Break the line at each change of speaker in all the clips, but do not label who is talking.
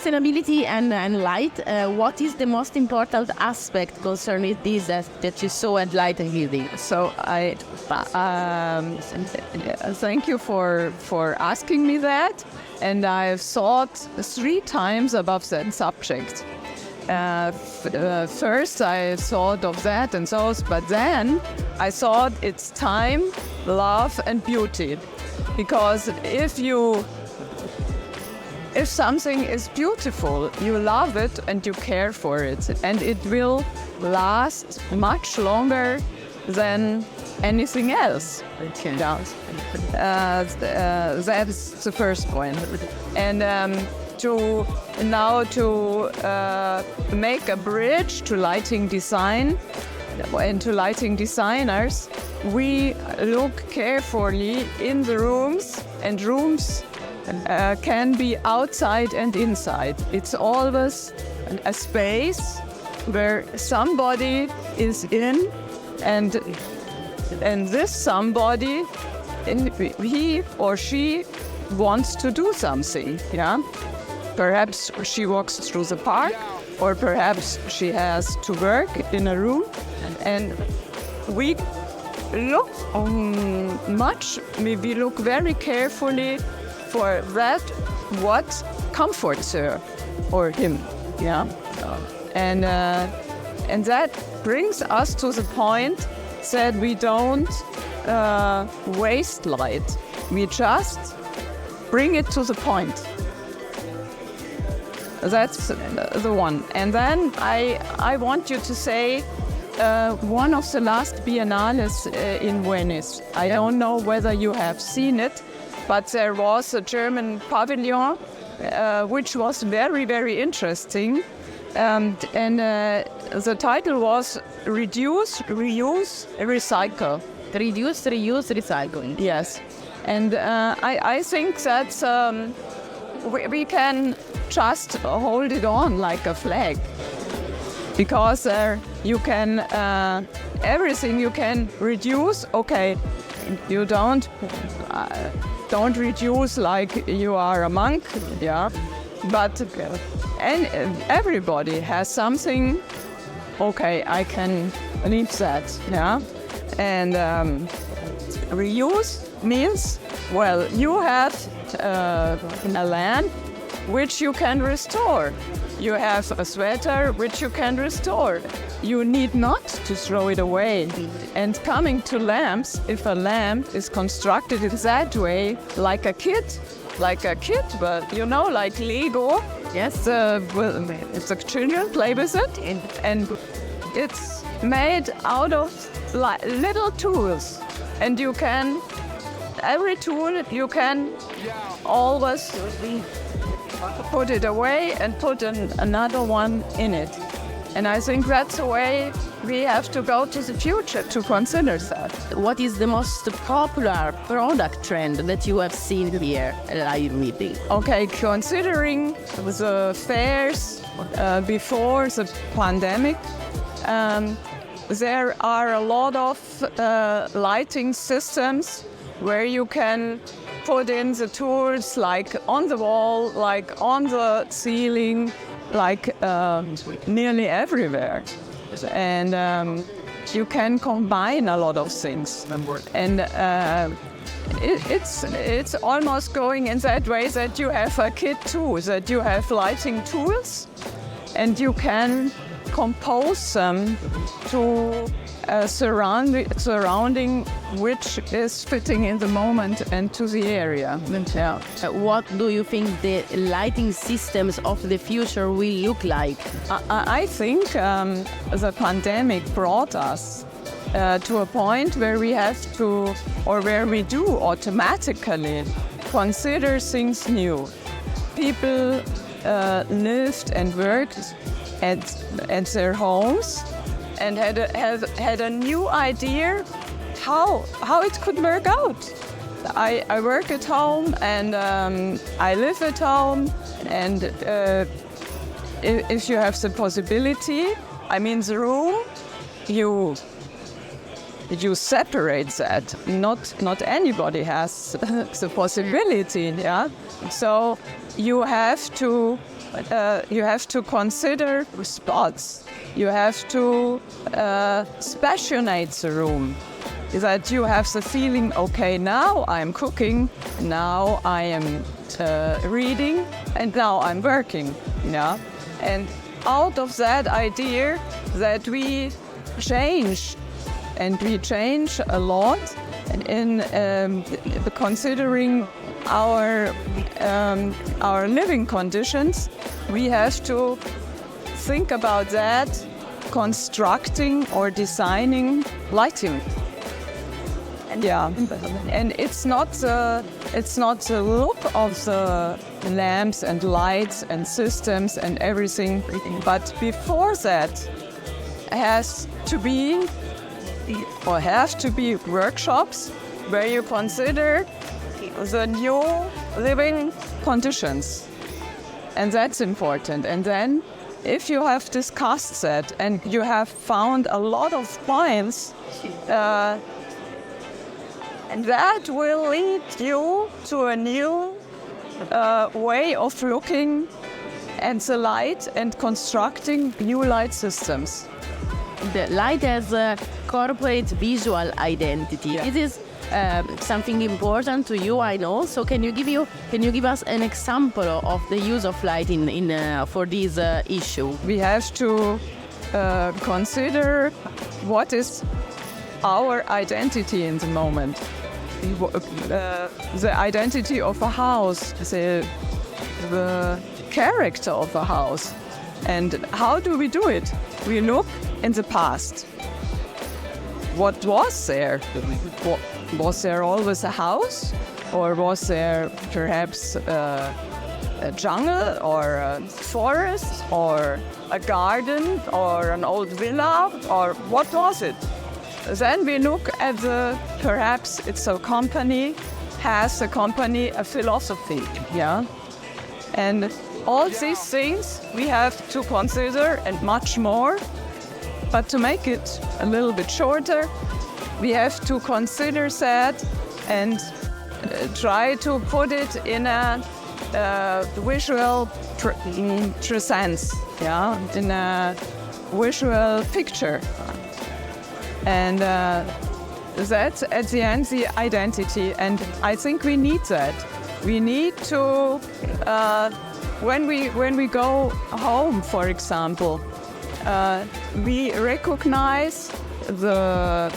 sustainability and light, what is the most important aspect concerning this that you saw at Light and Building?
So I thank you for asking me that, and I've thought 3 times about that subject. First I thought of that and those, but then I thought it's time, love and beauty. Because if something is beautiful, you love it and you care for it, and it will last much longer than anything else.
Okay.
That's the first point. And to make a bridge to lighting design and to lighting designers, we look carefully in the rooms, and rooms can be outside and inside. It's always a space where somebody is in, and this somebody, he or she wants to do something, yeah? Perhaps she walks through the park, or perhaps she has to work in a room, and we look we look very carefully for that what comforts her or him, yeah? And that brings us to the point that we don't waste light. We just bring it to the point. That's the one. And then I want you to say one of the last biennales in Venice. I don't know whether you have seen it, but there was a German pavilion which was very, very interesting. And the title was Reduce, Reuse, Recycle.
Reduce, reuse, recycling.
Yes. And I think that we can just hold it on like a flag, because you can everything you can reduce. Okay, you don't reduce like you are a monk, yeah, but and everybody has something. Okay, I can leave that, yeah. And reuse means, well, you have a lamp which you can restore. You have a sweater which you can restore. You need not to throw it away. And coming to lamps, if a lamp is constructed in that way, like a kit, but you know, like Lego. Yes, it's the children play with it, and it's made out of little tools, and you can, every tool you can always put it away and put another one in it. And I think that's the way we have to go to the future, to consider that.
What is the most popular product trend that you have seen here at Light Meeting?
Okay, considering the fairs before the pandemic, there are a lot of lighting systems where you can put in the tools, like on the wall, like on the ceiling, like nearly everywhere. And you can combine a lot of things. And it's almost going in that way that you have a kit too, that you have lighting tools, and you can compose them to a surrounding which is fitting in the moment and to the area.
Yeah. What do you think the lighting systems of the future will look like?
I think the pandemic brought us to a point where we have to, or where we do automatically consider things new. People lived and worked at their homes and had a new idea how it could work out. I work at home and I live at home, and if you have the possibility, I mean the room, you separate that. Not anybody has the possibility, yeah. So you have to consider spots. You have to specialize the room. That you have the feeling, okay, now I'm cooking, now I am reading, and now I'm working. Yeah, and out of that idea that we change, and we change a lot in considering our living conditions, we have to think about that, constructing or designing lighting. Yeah, and it's not the look of the lamps and lights and systems and everything, but before that have to be workshops where you consider the new living conditions, and that's important. And then, if you have discussed that and you have found a lot of points. And that will lead you to a new way of looking at the light and constructing new light systems.
The light has a corporate visual identity.
Yeah.
It is something important to you, I know. So can you give us an example of the use of light for this issue?
We have to consider what is our identity in the moment. The identity of a house, the character of a house. And how do we do it? We look in the past. What was there? Was there always a house? Or was there perhaps a jungle or a forest or a garden or an old villa? Or what was it? Then we look at perhaps it's a company, has a company a philosophy, yeah? And all these things we have to consider and much more. But to make it a little bit shorter, we have to consider that and try to put it in a visual presence, yeah? In a visual picture. And that's at the end the identity, and I think we need that. We need to when we go home, for example, we recognize the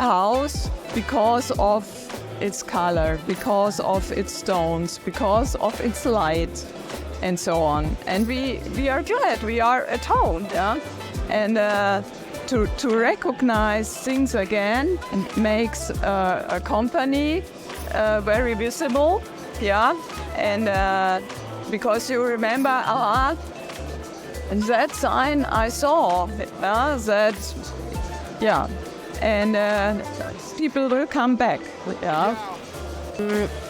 house because of its color, because of its stones, because of its light, and so on. And we are glad we are at home, yeah, and. To recognize things again makes a company very visible, yeah, and because you remember, that sign I saw, and people will come back, yeah.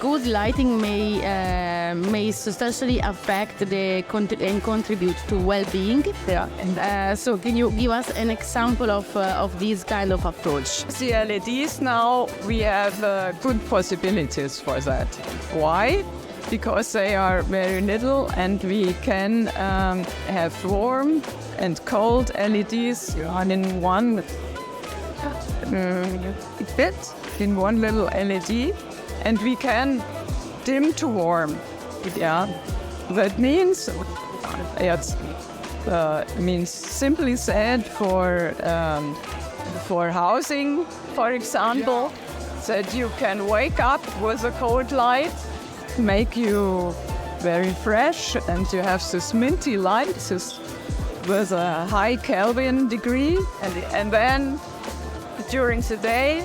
Good lighting may substantially affect and contribute to well-being.
Yeah.
And so, can you give us an example of this kind of approach?
The LEDs now we have good possibilities for that. Why? Because they are very little, and we can have warm and cold LEDs in one in one little LED. And we can dim to warm, yeah. That means, means simply said for housing, for example, that you can wake up with a cold light, make you very fresh, and you have this minty light with a high Kelvin degree, and then during the day,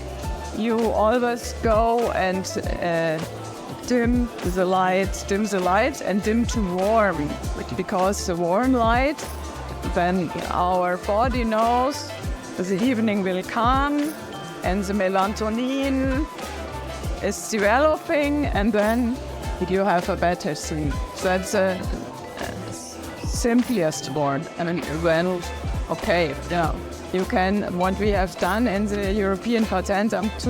you always go and dim the light and dim to warm, because the warm light, then our body knows the evening will come and the melatonin is developing, and then you have a better sleep. That's the simplest word. And then, okay, yeah. You can, what we have done in the European Patentamt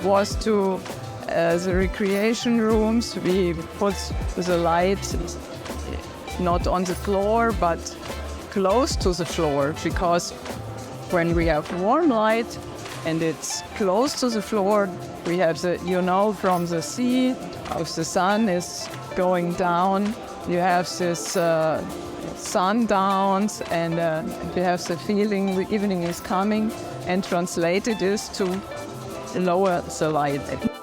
was to the recreation rooms, we put the light not on the floor, but close to the floor, because when we have warm light and it's close to the floor, we have the, from the sea, if the sun is going down, you have this sundowns, and you have the feeling the evening is coming, and translated is to lower the light.